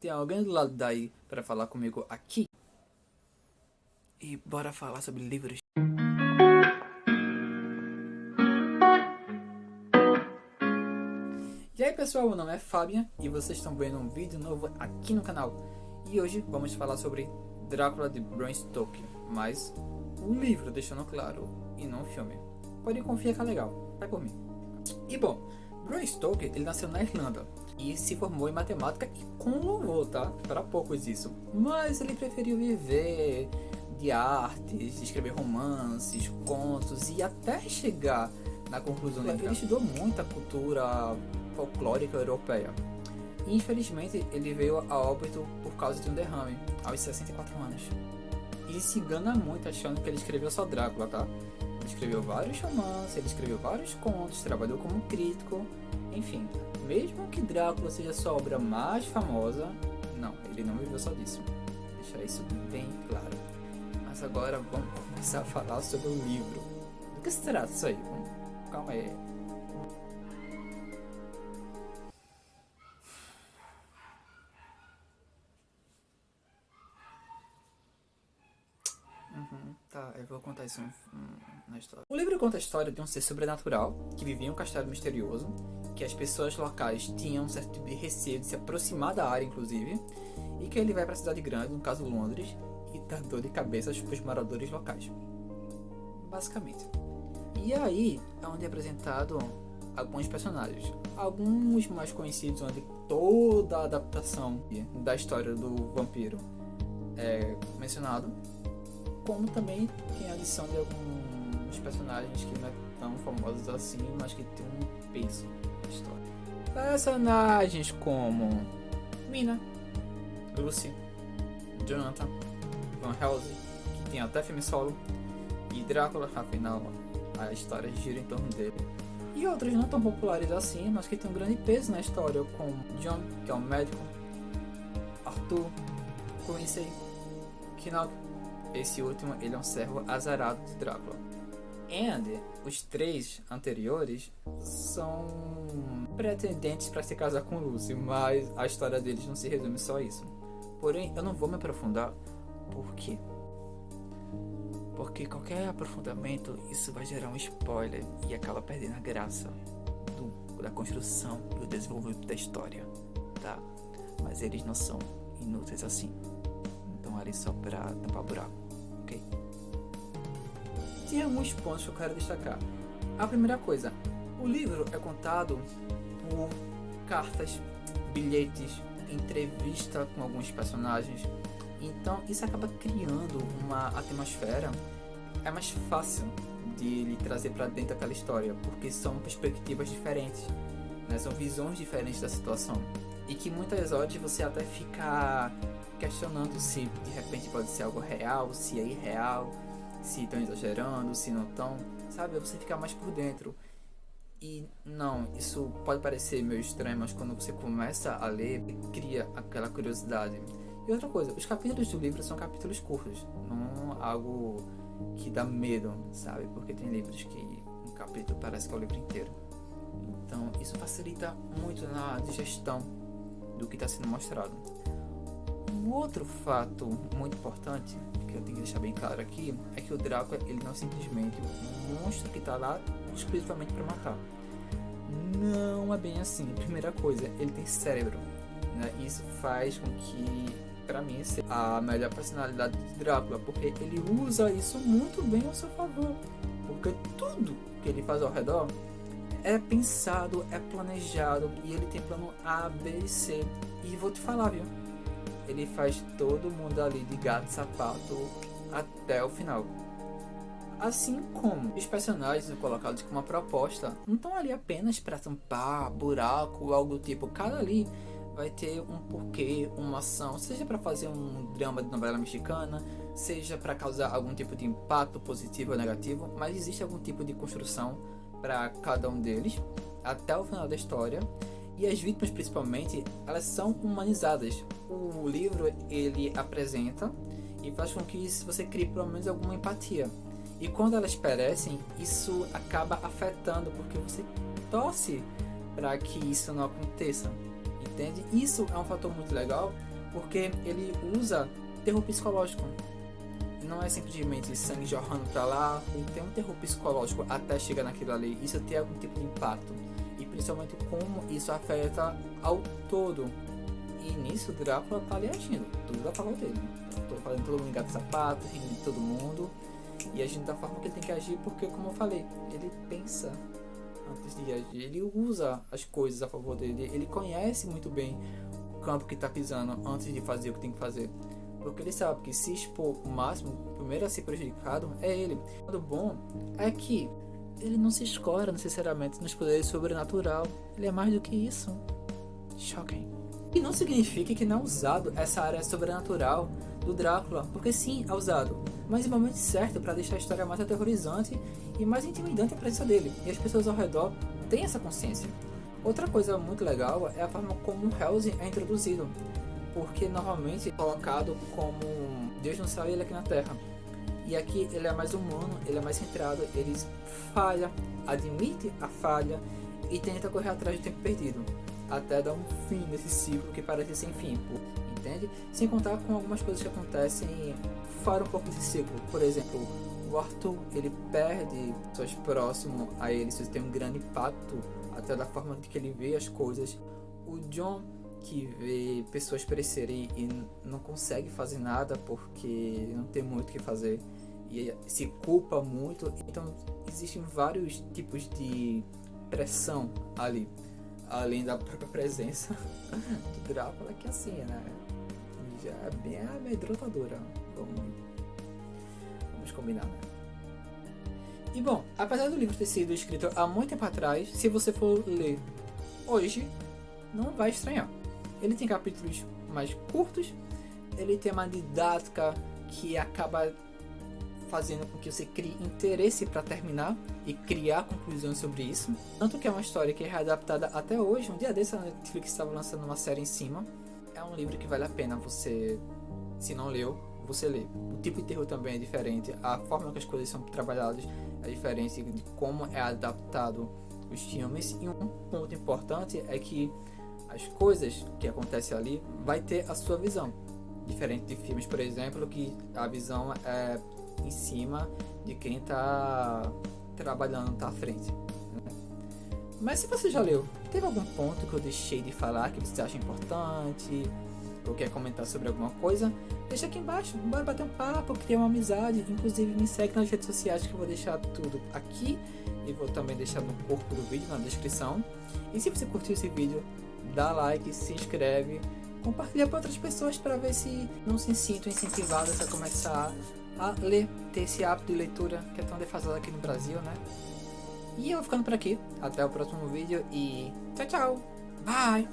Tem alguém do lado daí para falar comigo aqui? E bora falar sobre livros. E aí pessoal, meu nome é Fabian e vocês estão vendo um vídeo novo aqui no canal. E hoje vamos falar sobre Drácula de Bram Stoker, mas o livro, deixando claro, e não o filme. Podem confiar que é legal, vai por mim. E bom, Bram Stoker, ele nasceu na Irlanda e se formou em matemática e com louvor, tá? Para poucos isso. Mas ele preferiu viver de artes, escrever romances, contos e até chegar na conclusão dele. Ele estudou muita cultura folclórica europeia. E, infelizmente, ele veio a óbito por causa de um derrame, aos 64 anos. E se engana muito achando que ele escreveu só Drácula, tá? Ele escreveu vários romances, ele escreveu vários contos, trabalhou como crítico, enfim. Mesmo que Drácula seja sua obra mais famosa, não, ele não viveu só disso. Deixar isso bem claro. Mas agora vamos começar a falar sobre o livro. Do que se trata isso aí? Calma aí. Tá, eu vou contar isso na história. O livro conta a história de um ser sobrenatural que vivia em um castelo misterioso, que as pessoas locais tinham um certo tipo de receio de se aproximar da área, inclusive, e que ele vai para a cidade grande, no caso Londres, e dá dor de cabeça para os moradores locais. Basicamente. E aí é onde é apresentado alguns personagens. Alguns mais conhecidos, onde toda a adaptação da história do vampiro é mencionado, como também tem a adição de alguns personagens que não é tão famosos assim, mas que tem um peso na história. Personagens como Mina, Lucy, Jonathan, Van Helsing, que tem até filme solo, e Drácula, afinal a história gira em torno dele. E outros não tão populares assim, mas que tem um grande peso na história, como John, que é um médico, Arthur, Quincy, Kinnog. Esse último, ele é um servo azarado de Drácula. E os três anteriores são pretendentes para se casar com Lucy, mas a história deles não se resume só a isso. Porém, eu não vou me aprofundar. Por quê? Porque qualquer aprofundamento, isso vai gerar um spoiler e acaba perdendo a graça da construção e do desenvolvimento da história, tá? Mas eles não são inúteis assim. Estão ali só para tampar buraco. Tem alguns pontos que eu quero destacar. A primeira coisa, o livro é contado por cartas, bilhetes, entrevista com alguns personagens. Então isso acaba criando uma atmosfera. É mais fácil de lhe trazer para dentro daquela história, porque são perspectivas diferentes, né? São visões diferentes da situação. E que muitas horas você até fica questionando se de repente pode ser algo real, se é irreal, se estão exagerando, se não estão, sabe? Você fica mais por dentro. E não, isso pode parecer meio estranho, mas quando você começa a ler, cria aquela curiosidade. E outra coisa, os capítulos do livro são capítulos curtos, não algo que dá medo, sabe? Porque tem livros que um capítulo parece que é o livro inteiro. Então isso facilita muito na digestão do que está sendo mostrado. Um outro fato muito importante que eu tenho que deixar bem claro aqui é que o Drácula, ele não é simplesmente um monstro que está lá exclusivamente para matar. Não é bem assim. Primeira coisa, ele tem cérebro, né? Isso faz com que, para mim, seja a melhor personalidade de Drácula, porque ele usa isso muito bem ao seu favor, porque tudo que ele faz ao redor é pensado, é planejado, e ele tem plano A, B e C. E vou te falar, viu? Ele faz todo mundo ali de gato e sapato até o final. Assim como os personagens são colocados com uma proposta, não estão ali apenas para tampar buraco ou algo do tipo. Cada ali vai ter um porquê, uma ação, seja para fazer um drama de novela mexicana, seja para causar algum tipo de impacto positivo ou negativo, mas existe algum tipo de construção para cada um deles até o final da história. E as vítimas, principalmente, elas são humanizadas. O livro, ele apresenta e faz com que você crie pelo menos alguma empatia. E quando elas perecem, isso acaba afetando, porque você torce para que isso não aconteça, entende? Isso é um fator muito legal, porque ele usa terror psicológico. Não é simplesmente sangue jorrando pra lá, ele tem um terror psicológico até chegar naquilo ali. Isso tem algum tipo de impacto, e principalmente como isso afeta ao todo. E nisso o Drácula tá ali agindo, tudo a favor dele. Tô fazendo todo mundo engatar sapato, rindo de todo mundo, e agindo da forma que ele tem que agir, porque, como eu falei, ele pensa antes de agir, ele usa as coisas a favor dele, ele conhece muito bem o campo que tá pisando antes de fazer o que tem que fazer. Porque ele sabe que se expor o máximo, o primeiro a ser prejudicado é ele. O bom é que ele não se escora necessariamente nos poderes sobrenatural, ele é mais do que isso. Shocking. E não significa que não é usado essa área sobrenatural do Drácula, porque sim, é usado, mas em momento certo para deixar a história mais aterrorizante e mais intimidante a presença dele, e as pessoas ao redor têm essa consciência. Outra coisa muito legal é a forma como o Hellsing é introduzido, porque normalmente é colocado como Deus no céu e ele aqui na terra. E aqui ele é mais humano, ele é mais centrado, ele falha, admite a falha e tenta correr atrás do tempo perdido, até dar um fim nesse ciclo que parece sem fim, entende? Sem contar com algumas coisas que acontecem fora um pouco desse ciclo. Por exemplo, o Arthur, ele perde pessoas próximas a ele, isso tem um grande impacto até da forma que ele vê as coisas. O John, que vê pessoas perecerem e não consegue fazer nada porque não tem muito o que fazer e se culpa muito. Então existem vários tipos de pressão ali, além da própria presença do Drácula, que assim, né, já é bem amedrontadora, vamos combinar, né? E bom, apesar do livro ter sido escrito há muito tempo atrás, se você for ler hoje, não vai estranhar. Ele tem capítulos mais curtos, ele tem uma didática que acaba fazendo com que você crie interesse para terminar e criar conclusões sobre isso. Tanto que é uma história que é readaptada até hoje. Um dia desse a Netflix estava lançando uma série em cima. É um livro que vale a pena você, se não leu, você lê. O tipo de terror também é diferente, a forma que as coisas são trabalhadas é diferente de como é adaptado os filmes. E um ponto importante é que as coisas que acontecem ali vai ter a sua visão, diferente de filmes, por exemplo, que a visão é em cima de quem está trabalhando, tá à frente, né? Mas se você já leu, teve algum ponto que eu deixei de falar que você acha importante ou quer comentar sobre alguma coisa, deixa aqui embaixo, bora bater um papo, criar uma amizade. Inclusive me segue nas redes sociais, que eu vou deixar tudo aqui e vou também deixar no corpo do vídeo, na descrição. E se você curtiu esse vídeo, dá like, se inscreve, compartilha para outras pessoas para ver se não se sintam incentivadas a começar a ler, ter esse hábito de leitura que é tão defasado aqui no Brasil, né? E eu vou ficando por aqui, até o próximo vídeo e tchau, tchau, bye!